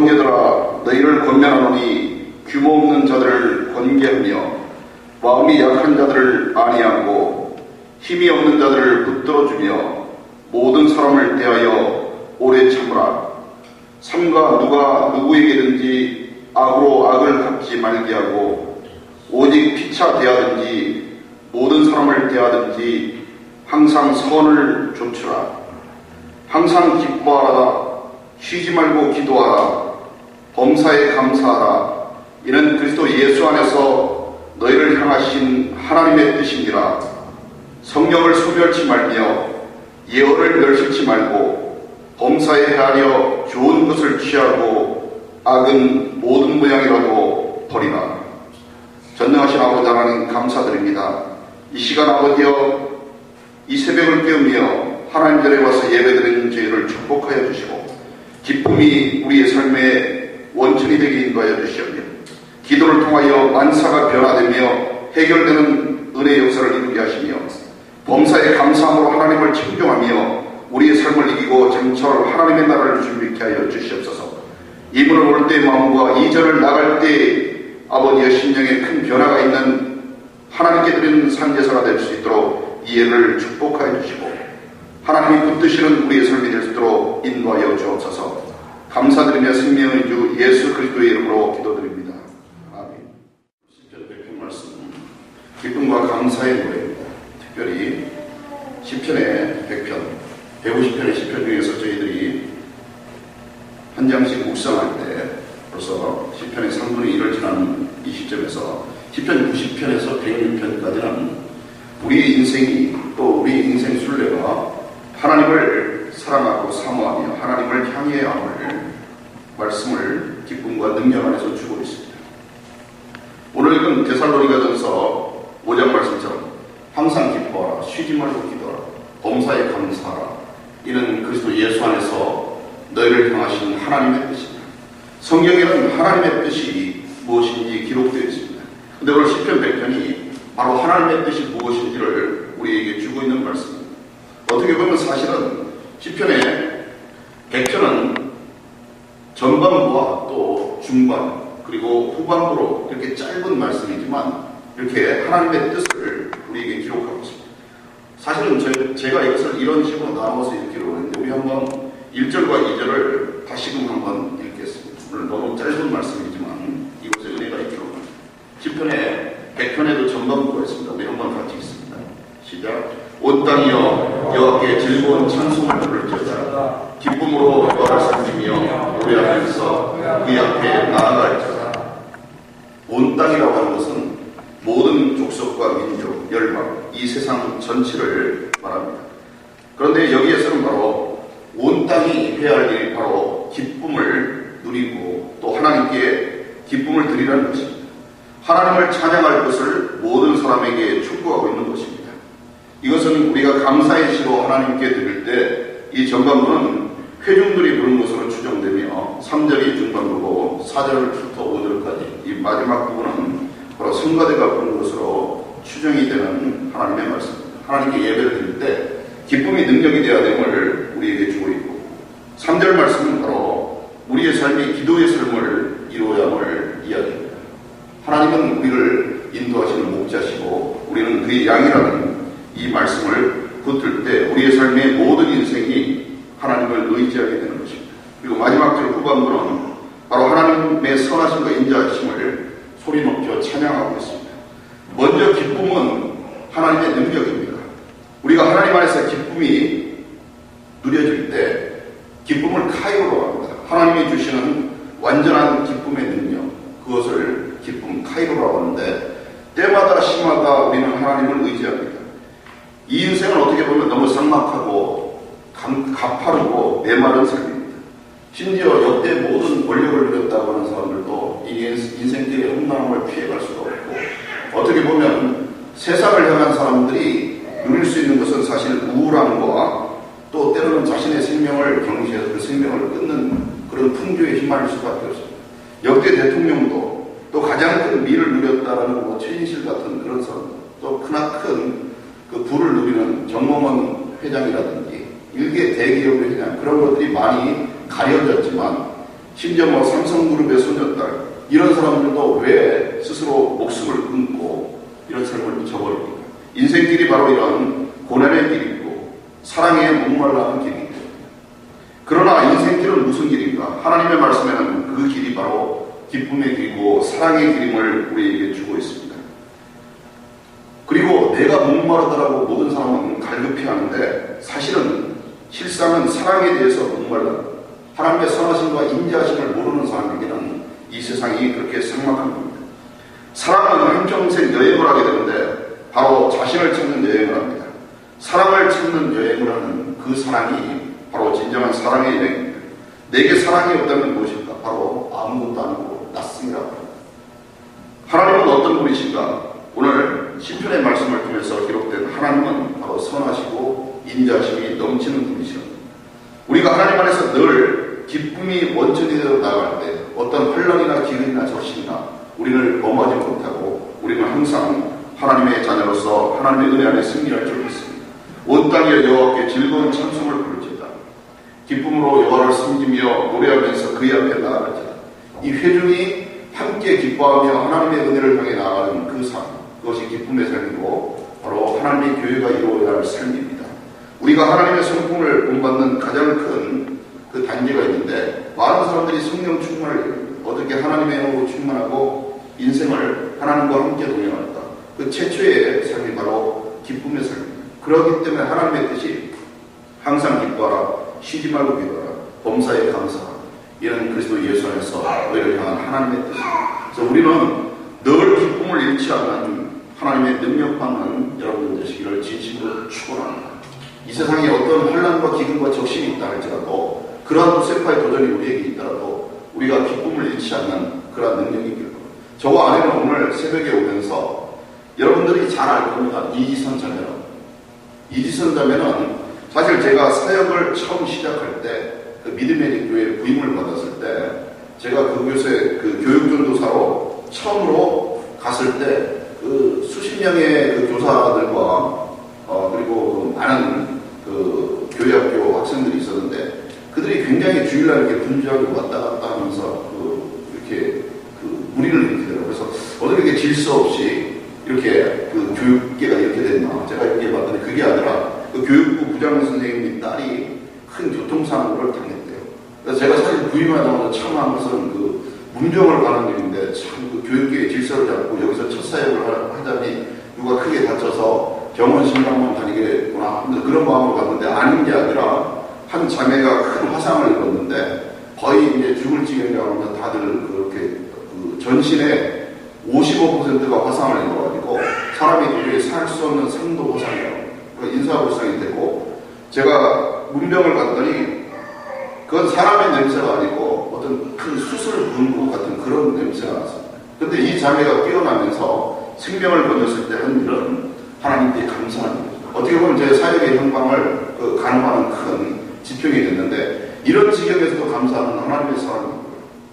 형제들아 너희를 권면하노니 규모 없는 자들을 권계하며 마음이 약한 자들을 안위하고 힘이 없는 자들을 붙들어주며 모든 사람을 대하여 오래 참으라. 삼가 누가 누구에게든지 악으로 악을 갚지 말게 하고 오직 피차 대하든지 모든 사람을 대하든지 항상 선을 좇으라. 항상 기뻐하라. 쉬지 말고 기도하라. 범사에 감사하라. 이는 그리스도 예수 안에서 너희를 향하신 하나님의 뜻이니라. 성령을 소멸치 말며 예언을 멸시치 말고 범사에 헤아려 좋은 것을 취하고 악은 모든 모양이라도 버리라. 전능하신 아버지 하나님 감사드립니다. 이 시간 아버지여 이 새벽을 깨우며 하나님 전에 와서 예배드리는 저희를 축복하여 주시고 기쁨이 우리의 삶의 원천이 되게 인도하여 주시옵며 기도를 통하여 만사가 변화되며 해결되는 은혜의 역사를 이루게 하시며 범사에 감사함으로 하나님을 청종하며 우리의 삶을 이기고 장차로 하나님의 나라를 준비케 하여 주시옵소서. 이 문을 올 때의 마음과 이 절을 나갈 때 아버지의 심령에 큰 변화가 있는 하나님께 드리는 산제사가 될 수 있도록 이 예를 축복하여 주시고 하나님이 붙드시는 우리의 삶이 될 수 있도록 인도하여 주옵소서. 감사드리며 생명의 주 예수 그리스도의 이름으로 기도드립니다. 아멘. 시편 100편 말씀 기쁨과 감사의 노래입니다. 특별히 시편의 100편 150편의 시편 중에서 저희들이 한 장씩 묵상할 때 벌써 시편의 3분의 1을 지난 이 시점에서 시편 90편에서 106편까지는 우리의 인생이 또 우리의 인생 순례가 하나님을 사랑하고 사모하며 하나님을 향해야 할 말씀을 기쁨과 능력 안에서 주고 있습니다. 오늘 읽은 데살로니가전서 5장 말씀처럼 항상 기뻐하라. 쉬지 말고 기도하라. 범사에 감사하라. 이는 그리스도 예수 안에서 너희를 향하신 하나님의 뜻입니다. 성경에는 하나님의 뜻이 무엇인지 기록되어 있습니다. 그런데 오늘 시편 100편이 바로 하나님의 뜻이 무엇인지를 우리에게 주고 있는 말씀입니다. 어떻게 보면 사실은 시편의 100편은 전반부와 또 중반 그리고 후반부로 이렇게 짧은 말씀이지만 이렇게 하나님의 뜻을 우리에게 기록하고 있습니다. 사실은 제가 이것을 이런 식으로 나눠서 읽기로 했는데 우리 한번 1절과 2절을 다시금 한번 읽겠습니다. 오늘 너무 짧은 말씀이지만 이곳에 은혜가 있기로 합니다. 시편의 100편에도 전반부가 있습니다. 우리 한번 같이 읽습니다. 시작. 온 땅이여 여호와께 즐거운 찬송을 부를지어다. 기쁨으로 여호와를 섬기며 노래하면서 그의 앞에 나아갈지어다. 온 땅이라고 하는 것은 모든 족속과 민족, 열방, 이 세상 전체를 말합니다. 그런데 여기에서는 바로 온 땅이 해야 할 일이 바로 기쁨을 누리고 또 하나님께 기쁨을 드리라는 것입니다. 하나님을 찬양할 것을 모든 사람에게 촉구하고 있는 것입니다. 이것은 우리가 감사의 시로 하나님께 드릴 때 이 전반부는 회중들이 부른 것으로 추정되며 3절이 중반부고 4절부터 5절까지 이 마지막 부분은 바로 성가대가 부른 것으로 추정이 되는 하나님의 말씀입니다. 하나님께 예배를 드릴 때 기쁨이 능력이 되어야 됨을 우리에게 주고 있고 3절 말씀은 바로 우리의 삶이 기도의 삶을 이루어야 함을 이야기합니다. 하나님은 우리를 인도하시는 목자시고 우리는 그의 양이라는 이 말씀을 붙들 때 우리의 삶의 모든 인생이 하나님을 의지하게 되는 것입니다. 그리고 마지막 절 후반부는 바로 하나님의 선하심과 인자하심을 소리 높여 찬양하고 있습니다. 먼저 기쁨은 하나님의 능력입니다. 우리가 하나님 안에서 기쁨이 누려질 때 기쁨을 카이로로 합니다. 하나님이 주시는 완전한 기쁨의 능력, 그것을 기쁨 카이로라고 하는데 때마다 시마다 우리는 하나님을 의지합니다. 이 인생은 어떻게 보면 너무 삭막하고 가파르고 메마른 삶입니다. 심지어 역대 모든 권력을 누렸다고 하는 사람들도 이 인생길의 험난함을 피해갈 수가 없고 어떻게 보면 세상을 향한 사람들이 누릴 수 있는 것은 사실 우울함과 또 때로는 자신의 생명을 경시해서 그 생명을 끊는 그런 풍조에 휘말릴 수밖에 없습니다. 역대 대통령도 또 가장 큰 미를 누렸다라는 최인실 같은 그런 사람, 또 크나큰 그 부를 누리는 정몽원 회장이라든지 일개 대기업의 회장, 그런 것들이 많이 가려졌지만 심지어 뭐 삼성그룹의 손녀딸, 이런 사람들도 왜 스스로 목숨을 끊고 이런 삶을 저버립니까? 인생길이 바로 이런 고난의 길이고 사랑에 목말라하는 길이기 때문에. 그러나 인생길은 무슨 길인가? 하나님의 말씀에는 그 길이 바로 기쁨의 길이고 사랑의 길임을 우리에게 주고 있습니다. 그리고 내가 목마르다라고 모든 사람은 갈급해하는데 사실은 실상은 사랑에 대해서 목말라 하나님의 선하심과 인자하심을 모르는 사람에게는 이 세상이 그렇게 삭막한 겁니다. 사랑은 한평생 여행을 하게 되는데 바로 자신을 찾는 여행을 합니다. 사랑을 찾는 여행을 하는 그 사랑이 바로 진정한 사랑의 여행입니다. 내게 사랑이 없다면 무엇일까? 바로 아무것도 아니고 낯섦이라고 합니다. 하나님은 어떤 분이신가? 오늘 시편의 말씀을 통해서 기록된 하나님은 바로 선하시고 인자심이 넘치는 분이십니다. 우리가 하나님 안에서 늘 기쁨이 원천이 되어 나갈 때 어떤 환란이나 기근이나 적신이나 우리를 범하지 못하고 우리는 항상 하나님의 자녀로서 하나님의 은혜 안에 승리할 줄 믿습니다. 온 땅에 여호와께 즐거운 찬송을 부를지어다. 기쁨으로 여호와를 섬기며 노래하면서 그의 앞에 나아갈지어다. 이 회중이 함께 기뻐하며 하나님의 은혜를 향해 나아가는 그 삶, 그것이 기쁨의 삶이고 바로 하나님의 교회가 이루어야 할 삶입니다. 우리가 하나님의 성품을 본받는 가장 큰 그 단계가 있는데 많은 사람들이 성령 충만을 어떻게 하나님의 영으로 충만하고 인생을 하나님과 함께 동행할까? 그 최초의 삶이 바로 기쁨의 삶입니다. 그렇기 때문에 하나님의 뜻이 항상 기뻐하라, 쉬지 말고 기도하라, 범사에 감사하라, 이런 그리스도 예수 안에서 너희를 향한 하나님의 뜻입니다. 그래서 우리는 늘 기쁨을 잃지 않는 하나님의 능력받는 여러분들 되시기를 진심으로 축원합니다. 이 세상에 어떤 환난과 기근과 적신이 있다 할지라도 그러한 쇠파의 도전이 우리에게 있더라도 우리가 기쁨을 잃지 않는 그러한 능력이 있길 겁니다. 저와 아내는 오늘 새벽에 오면서 여러분들이 잘 알 겁니다. 이지선 자매는. 이지선 자매는 사실 제가 사역을 처음 시작할 때 그 믿음의 교회에 부임을 받았을 때 제가 그곳에 그 교육전도사로 처음으로 갔을 때 그 수십 명의 그 교사들과 그리고 그 많은 그 교회학교 학생들이 있었는데 그들이 굉장히 주일날 이렇게 분주하게 왔다 갔다 하면서 이렇게 무리를 일으키더라고요. 그래서 어떻게 이렇게 질서 없이 이렇게 그 교육계가 이렇게 됐나? 제가 이렇게 봤더니 그게 아니라 그 교육부 부장 선생님이 딸이 큰 교통사고를 당했대요. 그래서 제가 사실 부임하자마자 처음 한 것은 그 문정을 가는 길인데 참 그 교육계의 질서를 잡고 여기서 첫 사역을 하자니 누가 크게 다쳐서 병원 신방만 다니겠구나 하면서 그런 마음으로 갔는데 아닌 게 아니라 한 자매가 큰 화상을 입었는데 거의 이제 죽을 지경이라고 하면 다들 그렇게 그 전신의 55%가 화상을 입어가지고 사람이 도저히 살 수 없는 상도 화상이라고 인사불상이 되고 제가 문병을 갔더니 그건 사람의 냄새가 아니고 어떤 큰 수술 부은 것 같은 그런 냄새가 났습니다. 그런데 이 자매가 깨어나면서 생명을 건졌을 때 한 일은 하나님께 감사하는 거죠. 어떻게 보면 제 사역의 형방을 가늠하는 큰 지평이 됐는데 이런 지경에서도 감사하는 하나님의 사랑입니다.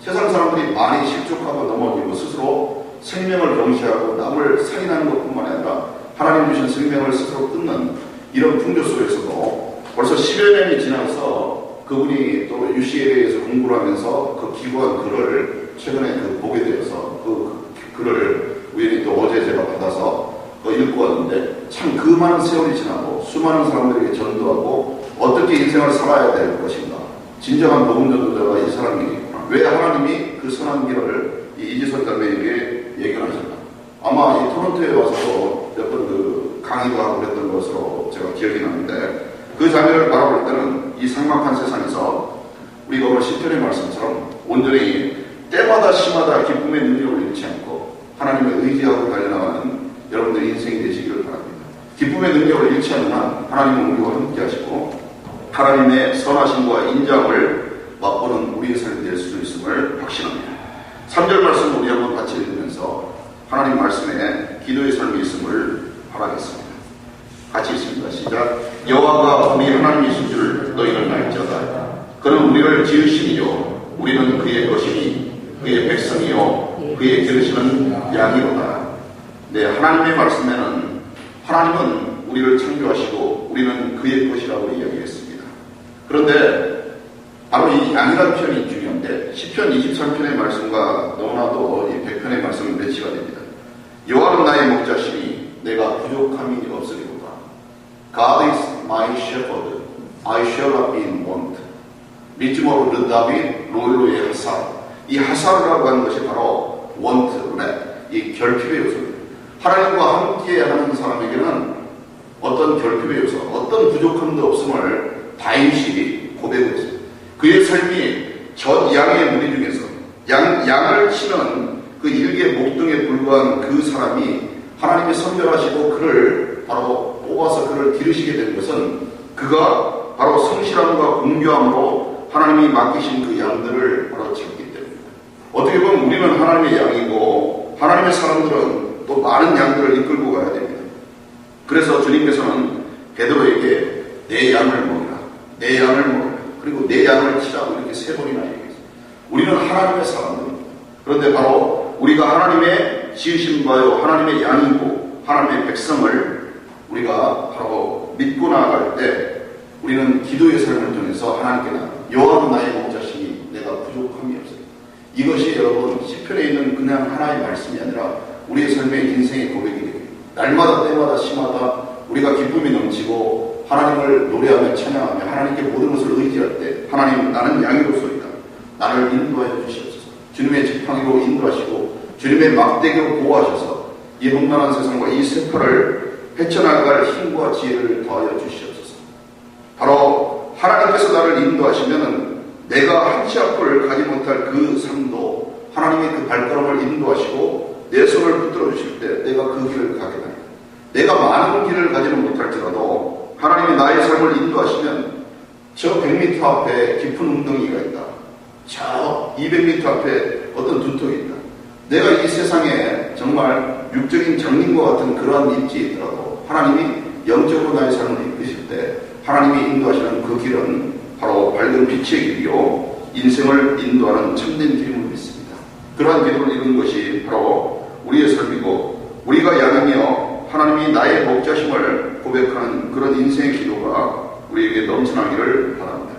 세상 사람들이 많이 실족하고 넘어지고 스스로 생명을 경시하고 남을 살인하는 것뿐만 아니라 하나님 주신 생명을 스스로 끊는 이런 풍조 속에서도 벌써 10여 년이 지나서 그분이 또 UCLA에서 공부를 하면서 그 기고한 글을 최근에 보게 되어서 그 글을 우연히 또 어제 제가 받아서 읽고 왔는데 참 그 많은 세월이 지나고 수많은 사람들에게 전도하고 어떻게 인생을 살아야 될 것인가. 진정한 복음 전도자가 이 사람이겠구나. 왜 하나님이 그 선한 길을 이지선 자매에게 예견하셨나. 아마 이 토론토에 와서 몇 번 그 강의도 하고 그랬던 것으로 제가 기억이 나는데 그 자매를 바라볼 때는 이 삭막한 세상에서 우리가 오늘 시편의 말씀처럼 온전히 때마다 시마다 기쁨의 능력을 잃지 않고 하나님을 의지하고 달려나가는 여러분들의 인생이 되시기를 바랍니다. 기쁨의 능력을 잃지 않는 한 하나님은 우리와 함께 하시고 하나님의 선하심과 인자함을 맛보는 우리의 삶이 될 수 있음을 확신합니다. 3절 말씀을 우리 한번 같이 읽으면서 하나님 말씀에 기도의 삶이 있음을 바라겠습니다. 같이 읽습니다. 시작. 여호와가 우리 하나님이신 줄 너희는 알지어다. 그는 우리를 지으시니요 우리는 그의 것이니 그의 백성이요 그의 기르시는 양이로다. 네, 하나님의 말씀에는 하나님은 우리를 창조하시고 우리는 그의 것이라고 이야기했습니다. 그런데 바로 이 양이라는 표현이 중요한데 시편 23편의 말씀과 너무나도 이 100편의 말씀은 매치가 됩니다. 여호와는 나의 목자시니 내가 부족함이 없으리로다. God is my shepherd, I shall not be in want. 미즈모르 르다비 로일로의 하살. 이 하살이라고 하는 것이 바로 want, lack, 이 결핍의 요소입니다. 하나님과 함께하는 사람에게는 어떤 결핍의 요소, 어떤 부족함도 없음을 다인시 고백했습니다. 그의 삶이 전 양의 무리 중에서 양을 치는 그 일개 목동에 불과한 그 사람이 하나님이 선별하시고 그를 바로 뽑아서 그를 기르시게 된 것은 그가 바로 성실함과 공교함으로 하나님이 맡기신 그 양들을 바로 지켰기 때문입니다. 어떻게 보면 우리는 하나님의 양이고 하나님의 사람들은 또 많은 양들을 이끌고 가야 됩니다. 그래서 주님께서는 베드로에게 내 양을 먹이라, 내 양을 먹이라, 그리고 내 양을 치라고 이렇게 세 번이나 얘기했습니다. 우리는 하나님의 사람들입니다. 그런데 바로 우리가 하나님의 지으신 바요 하나님의 양이고 하나님의 백성을 우리가 바로 믿고 나아갈 때 우리는 기도의 삶을 통해서 하나님께 나아갑니다. 여호와는 나의 목자시니 내가 부족함이 없으리라. 이것이 여러분 시편에 있는 그냥 하나의 말씀이 아니라 우리의 삶의 인생의 고백이 됩니다. 날마다 때마다 시마다 우리가 기쁨이 넘치고 하나님을 노래하며 찬양하며 하나님께 모든 것을 의지할 때 하나님 나는 양이로소이다. 나를 인도하여 주시옵소서. 주님의 지팡이로 인도하시고 주님의 막대기로 보호하셔서 이 험난한 세상과 이 세파를 헤쳐나갈 힘과 지혜를 더하여 주시옵소서. 바로 하나님께서 나를 인도하시면 내가 한치 앞을 가지 못할 그 삶도 하나님의 그 발걸음을 인도하시고 내 손을 붙들어 주실 때 내가 그 길을 가게 됩니다. 내가 많은 길을 가지는 못할지라도 하나님이 나의 삶을 인도하시면 저 100m 앞에 깊은 웅덩이가 있다. 저 200m 앞에 어떤 두턱이 있다. 내가 이 세상에 정말 육적인 장님과 같은 그러한 입지에 있더라도 하나님이 영적으로 나의 삶을 이끄실 때 하나님이 인도하시는 그 길은 바로 밝은 빛의 길이요 인생을 인도하는 참된 길임을 믿습니다. 그러한 기도를 이루는 것이 바로 우리의 삶이고 우리가 양이며 하나님이 나의 목자심을 고백하는 그런 인생의 기도가 우리에게 넘쳐나기를 바랍니다.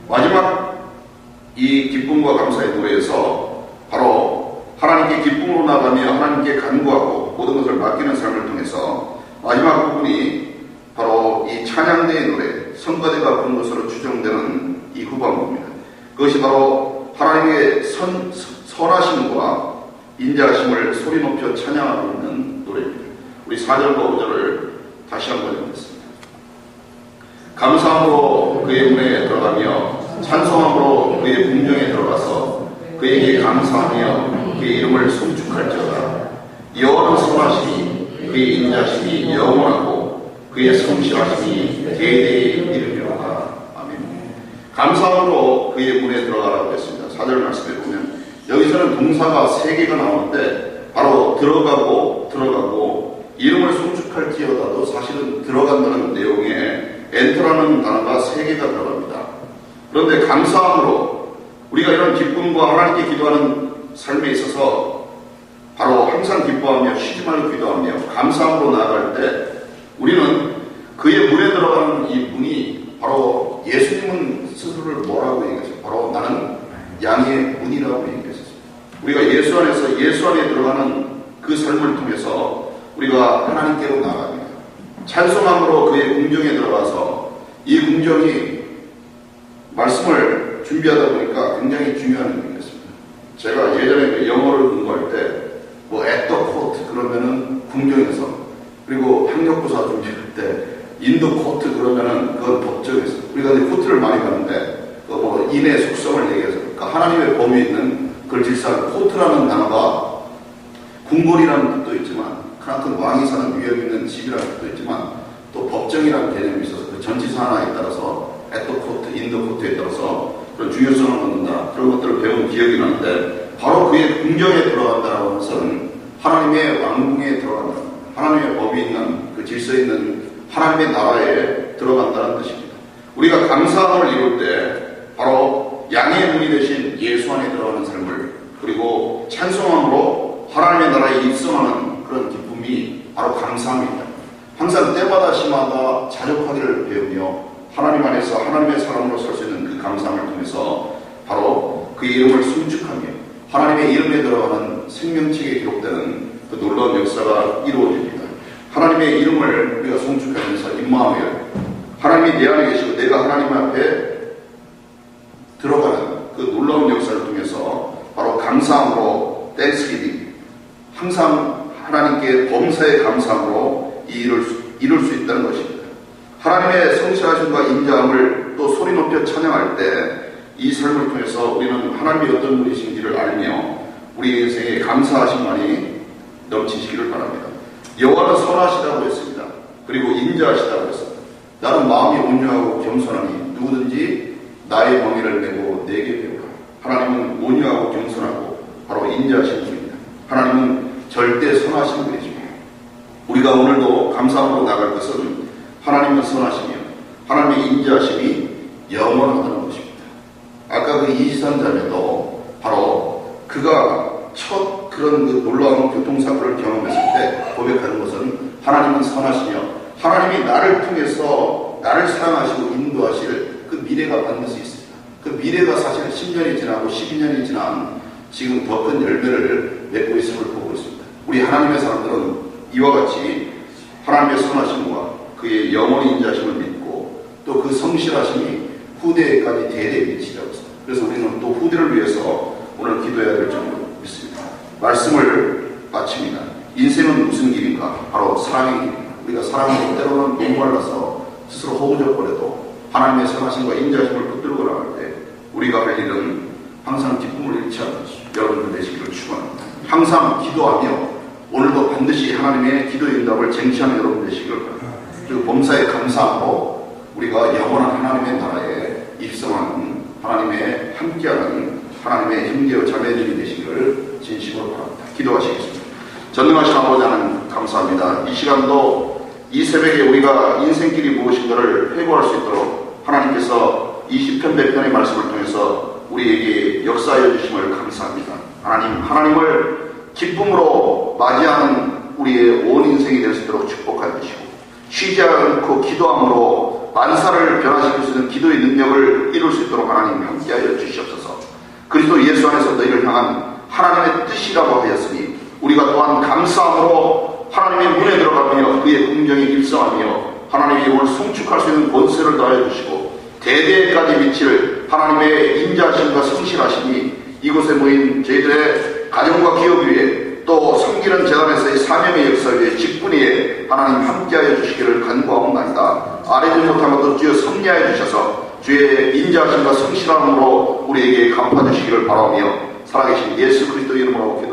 마지막 이 기쁨과 감사의 노래에서 바로 하나님께 기쁨으로 나가며 하나님께 간구하고 모든 것을 맡기는 삶을 통해서 마지막 부분이 바로 이 찬양대의 노래, 성가대가 부른 것으로 추정되는 이 후반부입니다. 그것이 바로 하나님의 선하심과 인자하심을 소리 높여 찬양하고 있는 노래입니다. 우리 4절과 5절을 다시 한번 읽겠습니다. 감사함으로 그의 문에 들어가며 찬송함으로 그의 궁정에 들어가서 그에게 감사하며 그의 이름을 송축할지어다. 여호와는 선하시니 그의 인자심이 영원하고 그의 성실하심이 대대에 이르리로다. 아멘. 감사함으로 그의 문에 들어가라고 했습니다. 4절 말씀에 보면 여기서는 동사가 3개가 나오는데 바로 들어가고 이름을 송축할지어다도 사실은 들어간다는 내용에 엔터라는 단어가 3개가 들어갑니다. 그런데 감사함으로 우리가 이런 기쁨과 하나님께 기도하는 삶에 있어서 바로 항상 기뻐하며 쉬지 말고 기도하며 감사함으로 나아갈 때 우리는 그의 문에 들어가는 이 문이 바로 예수님은 스스로를 뭐라고 얘기했어요? 바로 나는 양의 문이라고 얘기했었어요. 우리가 예수 안에서 예수 안에 들어가는 그 삶을 통해서 우리가 하나님께로 나아갑니다. 찬송함으로 그의 궁정에 들어가서 이 궁정이 말씀을 준비하다 보니까 굉장히 중요한 의미였습니다. 제가 예전에 영어를 공부할 때 뭐 애터 코트 그러면은 궁정에서, 그리고 학력고사 준비할 때 인도 코트 그러면은 그건 법정에서, 우리가 이제 코트를 많이 가는데 그 뭐 인의 속성을 얘기해서 그러니까 하나님의 범위에 있는 그걸 질서하는 코트라는 단어가 궁궐이라는 뜻도 있지만 크나큰 왕이 사는 위협 있는 집이라는 뜻도 있지만 또 법정이라는 개념이 있어서 그 전치사 하나에 따라서 애터 코트, 인도 코트에 따라서 그런 중요성을 갖는다. 그런 것들을 배운 기억이 나는데 바로 그의 궁정에 들어간다는 것은 하나님의 왕궁에 들어간다. 하나님의 법이 있는 그 질서 있는 하나님의 나라에 들어간다는 뜻입니다. 우리가 감사함을 이룰 때 바로 양의 문이 되신 예수 안에 들어가는 삶을, 그리고 찬송함으로 하나님의 나라에 입성하는 그런 기쁨이 바로 감사함입니다. 항상 때마다 시마다 자족하기를 배우며 하나님 안에서 하나님의 사람으로 살 수 있는 그 감사함을 통해서 바로 그의 이름을 송축하며 하나님의 이름에 들어가는 생명책에 기록되는 그 놀라운 역사가 이루어집니다. 하나님의 이름을 우리가 송축하면서 임마누엘, 하나님이 내 안에 계시고 내가 하나님 앞에 들어가는 그 놀라운 역사를 통해서 바로 감사함으로 땡스기빙, 항상 하나님께 범사의 감사함으로 이룰 수 있다는 것입니다. 하나님의 성실하심과 인자함을 또 소리 높여 찬양할 때 이 삶을 통해서 우리는 하나님이 어떤 분이신지를 알며 우리 인생에 감사하심만이 넘치시기를 바랍니다. 여호와는 선하시다고 했습니다. 그리고 인자하시다고 했습니다. 나는 마음이 온유하고 겸손하니 누구든지 나의 멍에를 메고 내게 배우라. 하나님은 온유하고 겸손하고 바로 인자하신 분입니다. 하나님은 절대 선하신 분이십니다. 우리가 오늘도 감사함으로 나갈 것은 하나님은 선하시며 하나님의 인자하심이 영원하다는 것입니다. 아까 그 이지선 자매도 바로 그가 첫 그런 그 놀라운 교통사고를 경험했을 때 고백하는 것은 하나님은 선하시며 하나님이 나를 통해서 나를 사랑하시고 인도하실 그 미래가 반드시 있습니다. 그 미래가 사실 10년이 지나고 12년이 지난 지금 더 큰 열매를 맺고 있음을 보고 있습니다. 우리 하나님의 사람들은 이와 같이 하나님의 선하심과 그의 영원히 인자하심을 믿고 또 그 성실하심이 후대까지 대대에 미치라고 했습니다. 그래서 우리는 또 후대를 위해서 오늘 기도해야 될 점을 믿습니다. 말씀을 마칩니다. 인생은 무슨 길인가? 바로 사랑의 길입니다. 우리가 사랑으로 때로는 목말라서 스스로 허우적거려도 하나님의 선하심과 인자하심을 붙들고 나갈 때 우리가 할 일은 항상 기쁨을 잃지 않는 여러분들 되시기를 축원합니다. 항상 기도하며 오늘도 반드시 하나님의 기도 응답을 쟁취하는 여러분 되시기를 바랍니다. 그리고 범사에 감사하고 우리가 영원한 하나님의 나라에 입성하는 하나님의 함께하는 하나님의 형제와 자매들이 되시기를 진심으로 바랍니다. 기도하시겠습니다. 전능하신 아버지 하나님 감사합니다. 이 시간도 이 새벽에 우리가 인생길이 무엇인가를 회고할 수 있도록 하나님께서 20편 100편의 말씀을 통해서 우리에게 역사하여 주심을 감사합니다. 하나님을 기쁨으로 맞이하는 우리의 온 인생이 될 수 있도록 축복하여 주시고 쉬지 않고 기도함으로 만사를 변화시킬 수 있는 기도의 능력을 이룰 수 있도록 하나님 함께하여 주시옵소서. 그리스도 예수 안에서 너희를 향한 하나님의 뜻이라고 하였으니 우리가 또한 감사함으로 하나님의 문에 들어가며 그의 긍정에 입성하며 하나님의 이름을 송축할 수 있는 권세를 더하여 주시고 대대까지 미칠 하나님의 인자하심과 성실하심이 이곳에 모인 저희들의 가정과 기업 위에 또 섬기는 재단에서의 사명의 역사 위에 직분 위에 하나님 함께하여 주시기를 간구하옵나이다. 아뢰지 못한 것도 주여 섭리하여 주셔서 주의 인자하심과 성실함으로 우리에게 갚아주시기를 바라며 살아계신 예수 그리스도 이름으로 기도